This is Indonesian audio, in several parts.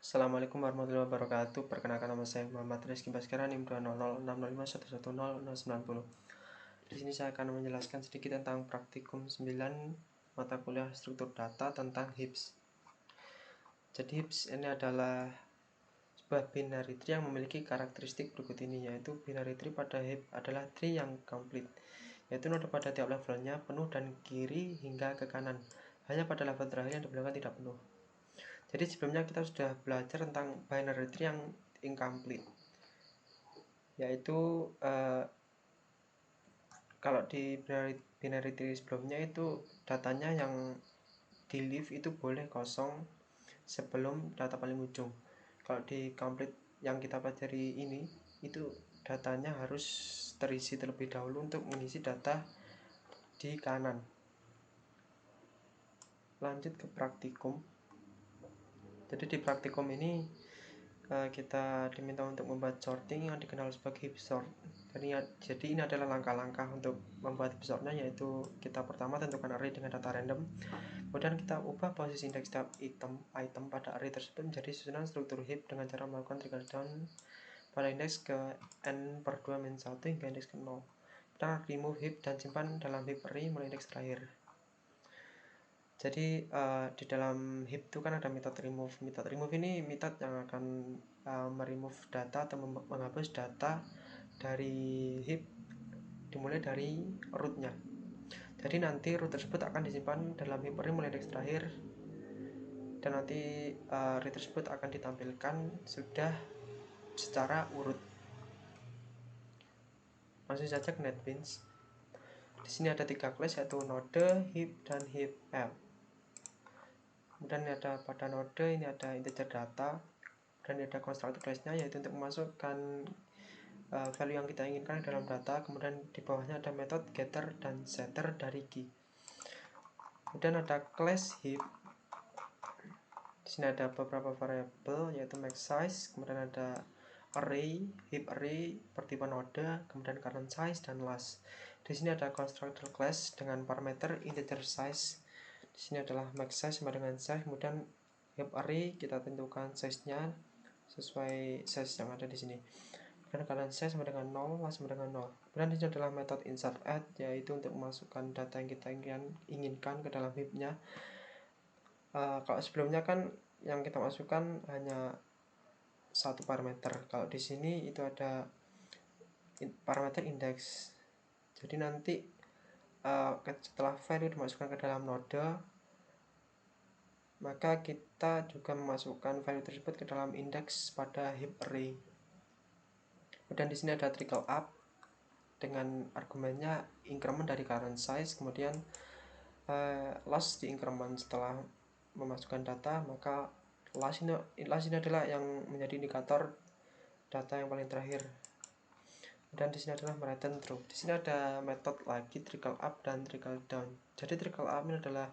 Assalamualaikum warahmatullahi wabarakatuh. Perkenalkan, nama saya Muhammad Rizky Baskara, NIM 20060511090. Di sini saya akan menjelaskan sedikit tentang praktikum 9 mata kuliah struktur data tentang HIPS. Jadi HIPS ini adalah sebuah binary tree yang memiliki karakteristik berikut ini, yaitu binary tree pada HIP adalah tree yang complete, yaitu node pada tiap levelnya penuh dan kiri hingga ke kanan. Hanya pada level terakhir yang di belakang tidak penuh. Jadi sebelumnya kita sudah belajar tentang binary tree yang incomplete, yaitu kalau di binary tree sebelumnya itu datanya yang di leave itu boleh kosong sebelum data paling ujung. Kalau di complete yang kita pelajari ini, itu datanya harus terisi terlebih dahulu untuk mengisi data di kanan. Lanjut ke praktikum. Jadi di praktikum ini kita diminta untuk membuat sorting yang dikenal sebagai heap sort. Jadi ini adalah langkah-langkah untuk membuat heap sortnya, yaitu kita pertama tentukan array dengan data random, kemudian kita ubah posisi indeks setiap item pada array tersebut menjadi susunan struktur heap dengan cara melakukan trickle down pada indeks ke n/2-1 hingga indeks ke 0. Kita remove heap dan simpan dalam heap array mulai indeks terakhir. Jadi di dalam heap itu kan ada method remove. Method remove ini method yang akan meremove data atau menghapus data dari heap dimulai dari rootnya. Jadi nanti root tersebut akan disimpan dalam heap array mulai indeks terakhir, dan nanti array tersebut akan ditampilkan sudah secara urut. Langsung saja ke NetBeans. Di sini ada 3 class, yaitu node, heap, dan heap L. Kemudian ada pada node ini ada integer data, dan ada constructor class-nya, yaitu untuk memasukkan value yang kita inginkan dalam data. Kemudian di bawahnya ada method getter dan setter dari key. Kemudian ada class heap. Di sini ada beberapa variabel, yaitu max size, kemudian ada array, heap array bertipe node, kemudian current size dan last. Di sini ada constructor class dengan parameter integer size. Di sini adalah max size sama dengan size, kemudian heap array kita tentukan size-nya sesuai size yang ada di sini. Dan current size sama dengan 0, last sama dengan 0. Kemudian di sini adalah method insert add, yaitu untuk memasukkan data yang kita inginkan ke dalam heap-nya. Kalau sebelumnya kan yang kita masukkan hanya satu parameter. Kalau di sini itu ada parameter index. Jadi nanti setelah value dimasukkan ke dalam node, maka kita juga memasukkan value tersebut ke dalam indeks pada heap array. Kemudian di sini ada trickle up dengan argumennya increment dari current size, kemudian last di increment setelah memasukkan data, maka last ini adalah yang menjadi indikator data yang paling terakhir. Dan di sini adalah return true. Di sini ada metode lagi trickle up dan trickle down. Jadi trickle up ini adalah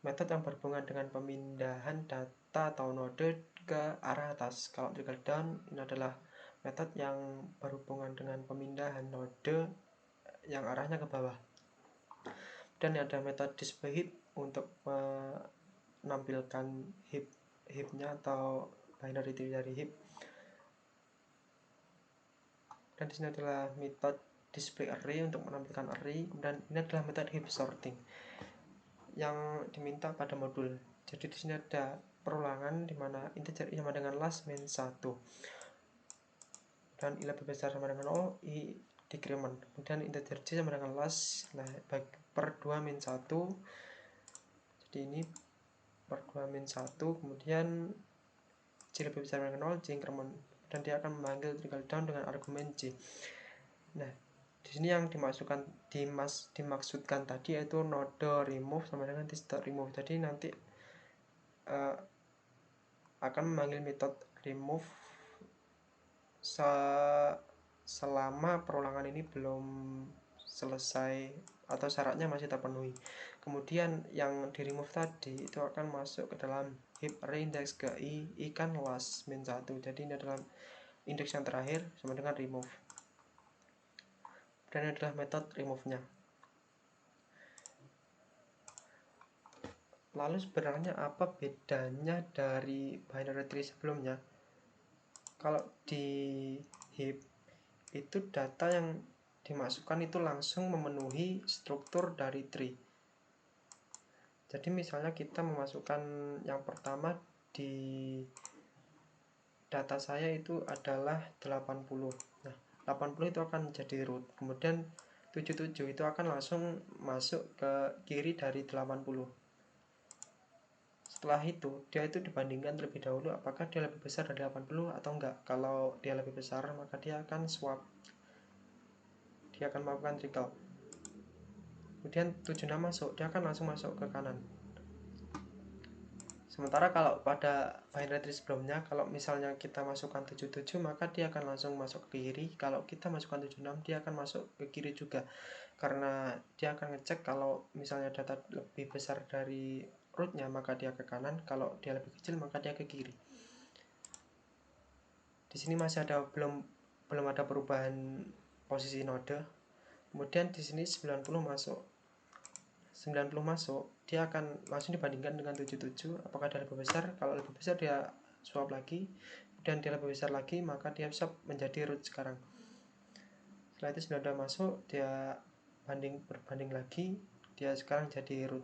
metode yang berhubungan dengan pemindahan data atau node ke arah atas. Kalau trickle down ini adalah metode yang berhubungan dengan pemindahan node yang arahnya ke bawah. Dan ada metode display heap untuk menampilkan heap-nya atau binary tree dari heap. Dan di sini adalah metode display array untuk menampilkan array, dan ini adalah metode heap sorting yang diminta pada modul. Jadi di sini ada perulangan di mana integer i sama dengan last min 1 dan i lebih besar sama dengan 0, i decrement. Kemudian integer j sama dengan last per 2 min 1. Jadi ini per 2 min 1, kemudian j lebih besar sama dengan 0, j increment, dan dia akan memanggil trickle down dengan argumen j. Nah, di sini yang dimaksudkan tadi yaitu node remove sama dengan this remove. Jadi nanti akan memanggil metode remove selama perulangan ini belum selesai atau syaratnya masih terpenuhi. Kemudian yang di remove tadi itu akan masuk ke dalam heap array index ke i kan last min 1. Jadi ini adalah indeks yang terakhir sama dengan remove. Dan ini adalah metode remove-nya. Lalu sebenarnya apa bedanya dari binary tree sebelumnya? Kalau di heap itu data yang dimasukkan itu langsung memenuhi struktur dari tree. Jadi misalnya kita memasukkan yang pertama di data saya itu adalah 80. Nah, 80 itu akan jadi root. Kemudian 77 itu akan langsung masuk ke kiri dari 80. Setelah itu, dia itu dibandingkan terlebih dahulu apakah dia lebih besar dari 80 atau enggak. Kalau dia lebih besar, maka dia akan swap. Dia akan melakukan trickle. Kemudian 76 masuk, dia akan langsung masuk ke kanan. Sementara kalau pada binary tree sebelumnya, kalau misalnya kita masukkan 77, maka dia akan langsung masuk ke kiri. Kalau kita masukkan 76, dia akan masuk ke kiri juga. Karena dia akan ngecek kalau misalnya data lebih besar dari rootnya, maka dia ke kanan. Kalau dia lebih kecil, maka dia ke kiri. Di sini masih ada belum ada perubahan posisi node. Kemudian di sini 90 masuk. 90 masuk, dia akan langsung dibandingkan dengan 77, apakah dia lebih besar. Kalau lebih besar dia swap lagi, dan dia lebih besar lagi, maka dia swap menjadi root sekarang. Setelah itu 92 masuk, dia berbanding lagi, dia sekarang jadi root.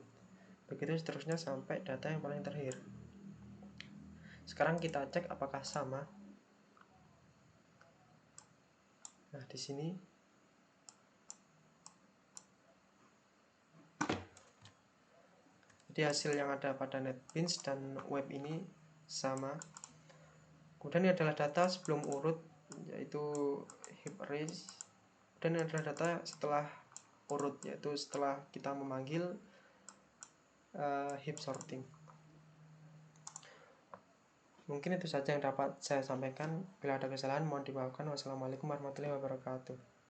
Begitu seterusnya sampai data yang paling terakhir. Sekarang kita cek apakah sama. Nah, di sini jadi hasil yang ada pada NetBeans dan web ini sama. Kemudian ini adalah data sebelum urut, yaitu heap arrays. Dan ini adalah data setelah urut, yaitu setelah kita memanggil heap sorting. Mungkin itu saja yang dapat saya sampaikan. Bila ada kesalahan mohon dimaafkan. Wassalamualaikum warahmatullahi wabarakatuh.